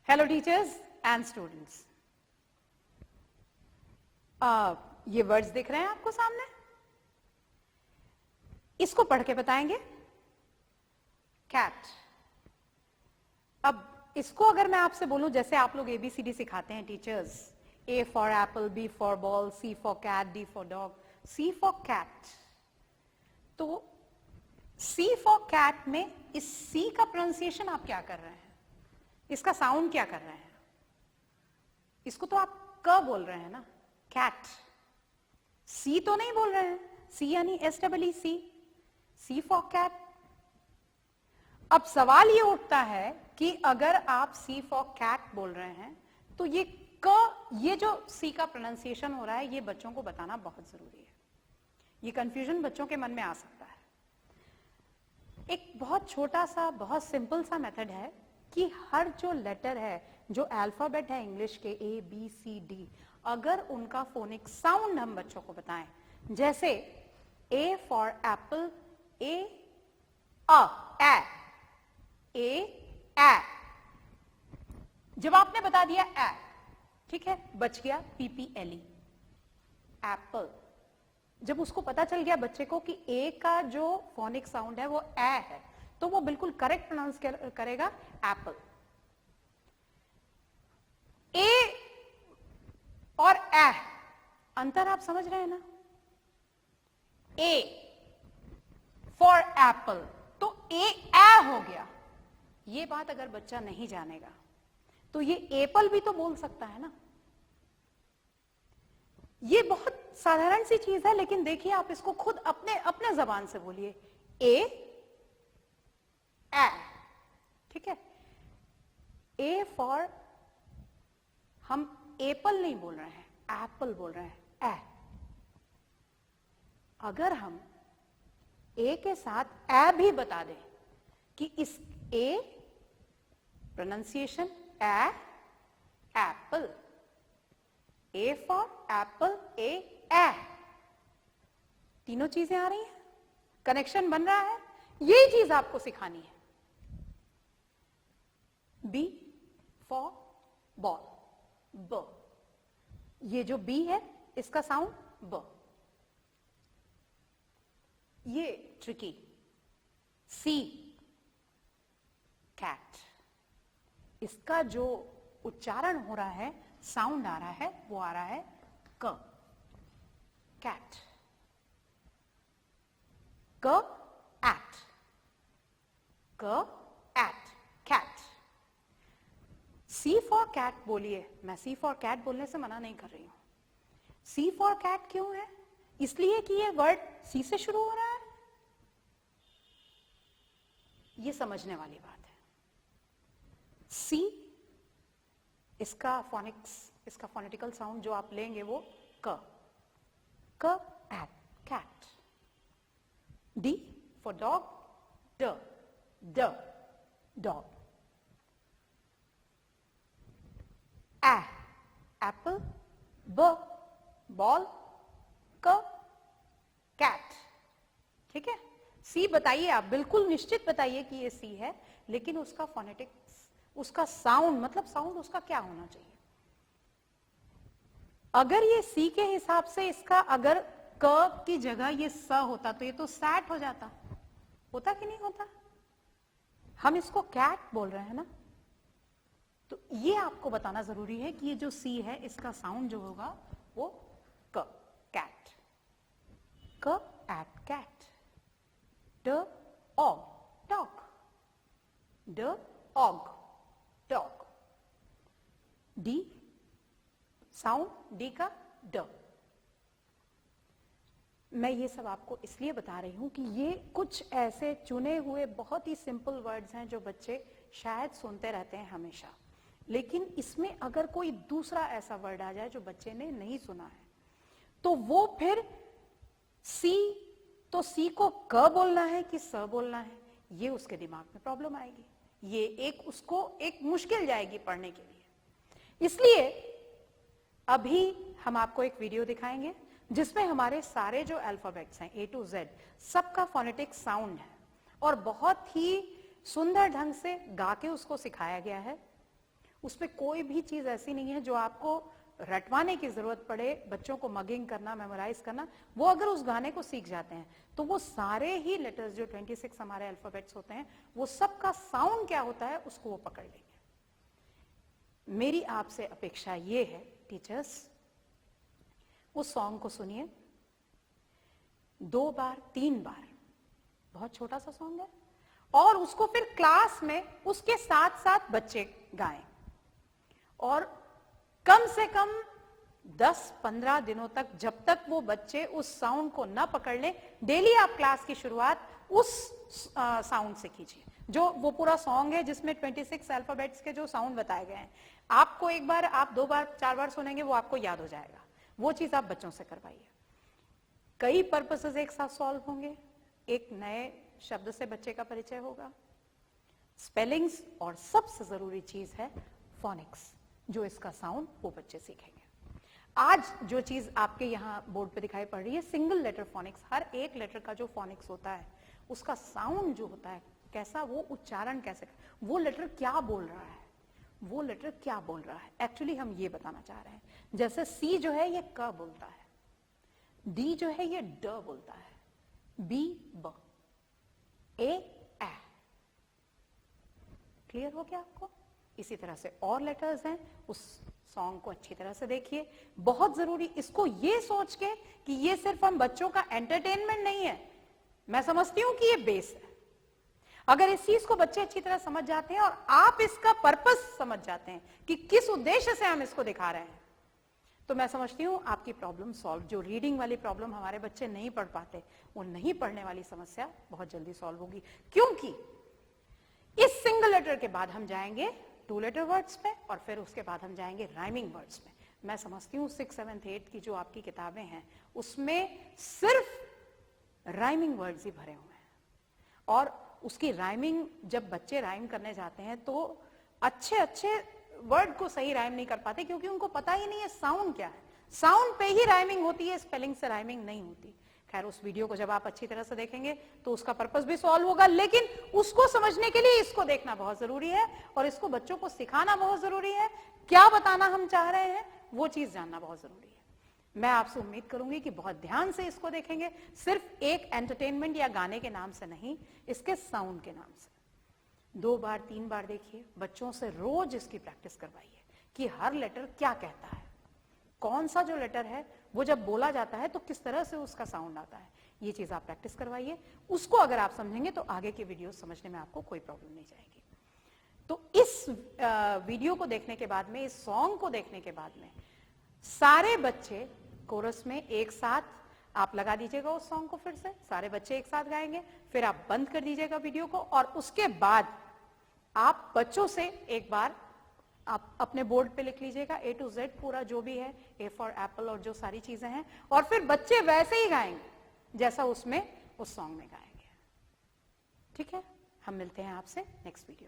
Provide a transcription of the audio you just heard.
Hello teachers and students. ये words दिख रहे हैं आपको सामने, इसको पढ़ के बताएंगे। कैट। अब इसको अगर मैं आपसे बोलूं, जैसे आप लोग एबीसीडी सिखाते हैं teachers, A for apple, B for ball, C for cat, D for dog, C for cat, तो सी फॉर कैट में इस सी का प्रोनाउंसिएशन आप क्या कर रहे हैं? इसका साउंड क्या कर रहे हैं? इसको तो आप क बोल रहे हैं ना, कैट। सी तो नहीं बोल रहे हैं, सी यानी SEE, सी फॉर कैट। अब सवाल ये उठता है कि अगर आप सी फॉर कैट बोल रहे हैं तो ये ये जो सी का प्रोनाउंसिएशन हो रहा है, ये बच्चों को बताना बहुत जरूरी है। ये कंफ्यूजन बच्चों के मन में आ सकता है। एक बहुत छोटा सा, बहुत सिंपल सा मेथड है कि हर जो लेटर है, जो अल्फाबेट है इंग्लिश के ABCD, अगर उनका फोनिक साउंड हम बच्चों को बताएं, जैसे A फॉर एप्पल, ए जब आपने बता दिया ए, ठीक है, बच गया PPLE, एप्पल। जब उसको पता चल गया बच्चे को कि ए का जो फोनिक साउंड है वो ए है, तो वो बिल्कुल करेक्ट प्रोनाउंस करेगा एप्पल। ए और ए अंतर आप समझ रहे हैं ना? ए फॉर एप्पल तो ए हो गया। ये बात अगर बच्चा नहीं जानेगा तो ये एप्पल भी तो बोल सकता है ना। ये बहुत साधारण सी चीज है, लेकिन देखिए आप इसको खुद अपने जबान से बोलिए, ए, ठीक है। ए फॉर, हम एप्पल नहीं बोल रहे हैं, एप्पल बोल रहे हैं, ए। अगर हम ए के साथ ए भी बता दें कि इस A pronunciation A, apple, A for apple, A, तीनों चीजें आ रही हैं, कनेक्शन बन रहा है। यही चीज आपको सिखानी है। बी फॉर बॉल, ब, ये जो बी है इसका साउंड ब। ये ट्रिकी, सी कैट, इसका जो उच्चारण हो रहा है, साउंड आ रहा है, वो आ रहा है क, कैट, क एट, क at, cat. C for cat बोलिए, मैं सी फॉर कैट बोलने से मना नहीं कर रही हूं। सी फॉर कैट क्यों है? इसलिए कि ये वर्ड सी से शुरू हो रहा है। ये समझने वाली बात है। सी, इसका फोनिक्स, इसका फोनेटिकल साउंड जो आप लेंगे वो क, at, cat. D for dog, ड, डॉग। एप्पल, ब, बॉल, क, कैट। ठीक है। सी बताइए, आप बिल्कुल निश्चित बताइए कि ये सी है, लेकिन उसका फोनेटिक्स, उसका साउंड, मतलब साउंड उसका क्या होना चाहिए? अगर ये सी के हिसाब से इसका अगर क की जगह ये स होता तो ये तो सैट हो जाता, होता कि नहीं होता? हम इसको कैट बोल रहे हैं ना, तो ये आपको बताना जरूरी है कि ये जो सी है इसका साउंड जो होगा वो क, कैट, क एट, कैट। ड ऑग, डॉग, ड ऑग, डॉग। डी साउंड, डी का ड। मैं ये सब आपको इसलिए बता रही हूं कि ये कुछ ऐसे चुने हुए बहुत ही सिंपल वर्ड्स हैं जो बच्चे शायद सुनते रहते हैं हमेशा, लेकिन इसमें अगर कोई दूसरा ऐसा वर्ड आ जाए जो बच्चे ने नहीं सुना है, तो वो फिर सी, तो सी को क बोलना है कि स बोलना है, ये उसके दिमाग में प्रॉब्लम आएगी। ये एक उसको एक मुश्किल जाएगी पढ़ने के लिए। इसलिए अभी हम आपको एक वीडियो दिखाएंगे जिसमें हमारे सारे जो अल्फाबेट्स हैं A to Z, सबका फोनेटिक साउंड है और बहुत ही सुंदर ढंग से गा के उसको सिखाया गया है। उसमें कोई भी चीज ऐसी नहीं है जो आपको रटवाने की जरूरत पड़े, बच्चों को मगिंग करना, मेमोराइज करना। वो अगर उस गाने को सीख जाते हैं तो वो सारे ही लेटर्स जो 26 हमारे अल्फाबेट्स होते हैं, वो सबका साउंड क्या होता है उसको वो पकड़ लेंगे। मेरी आपसे अपेक्षा ये है टीचर्स, उस सॉन्ग को सुनिए 2 बार 3 बार, बहुत छोटा सा सॉन्ग है, और उसको फिर क्लास में उसके साथ साथ बच्चे गाएं, और कम से कम 10-15 दिनों तक, जब तक वो बच्चे उस साउंड को ना पकड़ ले, डेली आप क्लास की शुरुआत उस साउंड से कीजिए। जो वो पूरा सॉन्ग है जिसमें 26 अल्फाबेट्स के जो साउंड बताए गए हैं, आपको एक बार, आप 2 बार 4 बार सुनेंगे, वो आपको याद हो जाएगा। वो चीज आप बच्चों से करवाइए। कई पर्पसेस एक साथ सॉल्व होंगे, एक नए शब्द से बच्चे का परिचय होगा, स्पेलिंग्स, और सबसे जरूरी चीज है फोनिक्स, जो इसका साउंड वो बच्चे सीखेंगे। आज जो चीज आपके यहाँ बोर्ड पे दिखाई पड़ रही है, सिंगल लेटर फोनिक्स, हर एक लेटर का जो फोनिक्स होता है उसका साउंड जो होता है, कैसा वो उच्चारण, कैसे वो लेटर क्या बोल रहा है, वो लेटर क्या बोल रहा है, एक्चुअली हम ये बताना चाह रहे हैं। जैसे सी जो है ये क बोलता है, डी जो है ये ड बोलता है, बी ब, ए क्लियर हो गया आपको? इसी तरह से और लेटर्स हैं, उस सॉन्ग को अच्छी तरह से देखिए। बहुत जरूरी, इसको ये सोच के कि ये सिर्फ हम बच्चों का एंटरटेनमेंट नहीं है, मैं समझती हूं कि ये बेस है। अगर इस चीज को बच्चे अच्छी तरह समझ जाते हैं और आप इसका पर्पस समझ जाते हैं कि किस उद्देश्य से हम इसको दिखा रहे हैं, तो मैं समझती हूं आपकी प्रॉब्लम सॉल्व। जो रीडिंग वाली प्रॉब्लम हमारे बच्चे नहीं पढ़ पाते, वो नहीं पढ़ने वाली समस्या बहुत जल्दी सॉल्व होगी। क्योंकि इस सिंगल लेटर के बाद हम जाएंगे 2 लेटर वर्ड्स पे, और फिर उसके बाद हम जाएंगे राइमिंग वर्ड्स पे। मैं समझती हूँ 6, 7, 8 की जो आपकी किताबें हैं उसमें सिर्फ राइमिंग वर्ड्स ही भरे हुए हैं, और उसकी राइमिंग, जब बच्चे राइम करने जाते हैं तो अच्छे अच्छे वर्ड को सही राइम नहीं कर पाते, क्योंकि उनको पता ही नहीं है साउंड क्या है। साउंड पे ही राइमिंग होती है, स्पेलिंग से राइमिंग नहीं होती। खैर, उस वीडियो को जब आप अच्छी तरह से देखेंगे तो उसका पर्पस भी सॉल्व होगा, लेकिन उसको समझने के लिए इसको देखना बहुत जरूरी है, और इसको बच्चों को सिखाना बहुत जरूरी है। क्या बताना हम चाह रहे हैं वो चीज जानना बहुत जरूरी है। मैं आपसे उम्मीद करूंगी कि बहुत ध्यान से इसको देखेंगे, सिर्फ एक एंटरटेनमेंट या गाने के नाम से नहीं, इसके साउंड के नाम से। 2 बार 3 बार देखिए, बच्चों से रोज इसकी प्रैक्टिस करवाइए कि हर लेटर क्या कहता है, कौन सा जो लेटर है वो जब बोला जाता है तो किस तरह से उसका साउंड आता है। ये चीज आप प्रैक्टिस करवाइए। उसको अगर आप समझेंगे तो आगे के वीडियो समझने में आपको कोई प्रॉब्लम नहीं जाएगी। तो इस वीडियो को देखने के बाद में, इस सॉन्ग को देखने के बाद में, सारे बच्चे कोरस में एक साथ आप लगा दीजिएगा उस सॉन्ग को, फिर से सारे बच्चे एक साथ गाएंगे, फिर आप बंद कर दीजिएगा वीडियो को, और उसके बाद आप बच्चों से एक बार आप अपने बोर्ड पे लिख लीजिएगा A to Z पूरा जो भी है, A for एप्पल और जो सारी चीजें हैं, और फिर बच्चे वैसे ही गाएंगे जैसा उसमें उस सॉन्ग में गाएंगे। ठीक है, हम मिलते हैं आपसे नेक्स्ट वीडियो।